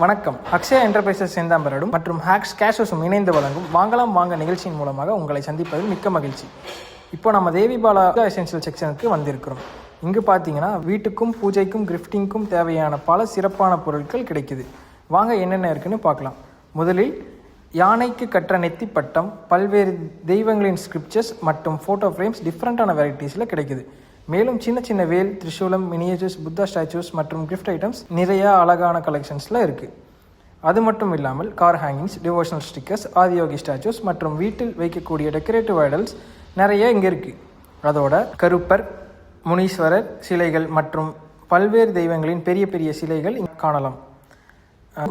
வணக்கம். அக்ஷயா என்டர்பிரைசஸ் செந்தாம்பரடும் மற்றும் ஹேக்ஸ் கேஷஸும் இணைந்து வழங்கும் வாங்கலாம் வாங்க நிகழ்ச்சியின் மூலமாக உங்களை சந்திப்பதில் மிக்க மகிழ்ச்சி. இப்போ நம்ம தேவி பாலா எசென்ஷியல் செக்ஷனுக்கு வந்திருக்கிறோம். இங்கு பார்த்தீங்கன்னா வீட்டுக்கும் பூஜைக்கும் கிஃப்டிங்க்கும் தேவையான பல சிறப்பான பொருட்கள் கிடைக்குது. வாங்க என்னென்ன இருக்குன்னு பார்க்கலாம். முதலில் யானைக்கு கற்ற நெத்தி பட்டம், பல்வேறு தெய்வங்களின் ஸ்கிரிப்சர்ஸ் மற்றும் ஃபோட்டோ ஃப்ரேம்ஸ் டிஃப்ரெண்ட்டான வெரைட்டிஸில் கிடைக்குது. மேலும் சின்ன சின்ன வேல், திரிசூலம், மினியேச்சர்ஸ், புத்தா ஸ்டாச்சூஸ் மற்றும் கிஃப்ட் ஐட்டம்ஸ் நிறைய அழகான கலெக்ஷன்ஸில் இருக்குது. அது மட்டும் இல்லாமல் car hangings, devotional stickers, Adiyogi statues மற்றும் வீட்டில் வைக்கக்கூடிய டெக்கரேட்டிவ் ஐடல்ஸ் நிறைய இங்கே இருக்குது. அதோட கருப்பர், முனீஸ்வரர் சிலைகள் மற்றும் பல்வேறு தெய்வங்களின் பெரிய பெரிய சிலைகள் இங்கே காணலாம்.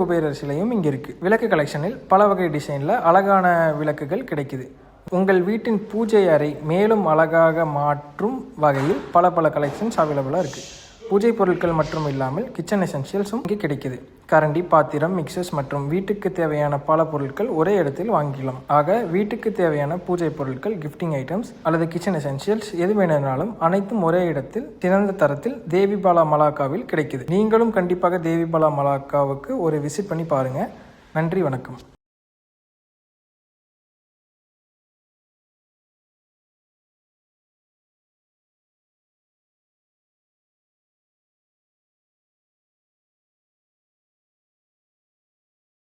குபேரர் சிலையும் இங்கே இருக்குது. விளக்கு கலெக்ஷனில் பல வகை டிசைனில் அழகான விளக்குகள் கிடைக்குது. உங்கள் வீட்டின் பூஜை அறை மேலும் அழகாக மாற்றும் வகையில் பல பல கலெக்ஷன்ஸ் அவைலபிளாக இருக்குது. பூஜை பொருட்கள் மட்டும் இல்லாமல் கிச்சன் எசென்ஷியல்ஸும் இங்கே கிடைக்குது. கரண்டி, பாத்திரம், மிக்சர்ஸ் மற்றும் வீட்டுக்கு தேவையான பல பொருட்கள் ஒரே இடத்தில் வாங்கிக்கலாம். ஆக வீட்டுக்கு தேவையான பூஜை பொருட்கள், கிஃப்டிங் ஐட்டம்ஸ் அல்லது கிச்சன் எசென்ஷியல்ஸ் எது வேணும்னாலும் அனைத்தும் ஒரே இடத்தில் சிறந்த தரத்தில் தேவி பாலா மலாக்காவில் கிடைக்குது. நீங்களும் கண்டிப்பாக தேவி பாலா மலாக்காவுக்கு ஒரு விசிட் பண்ணி பாருங்கள். நன்றி, வணக்கம்.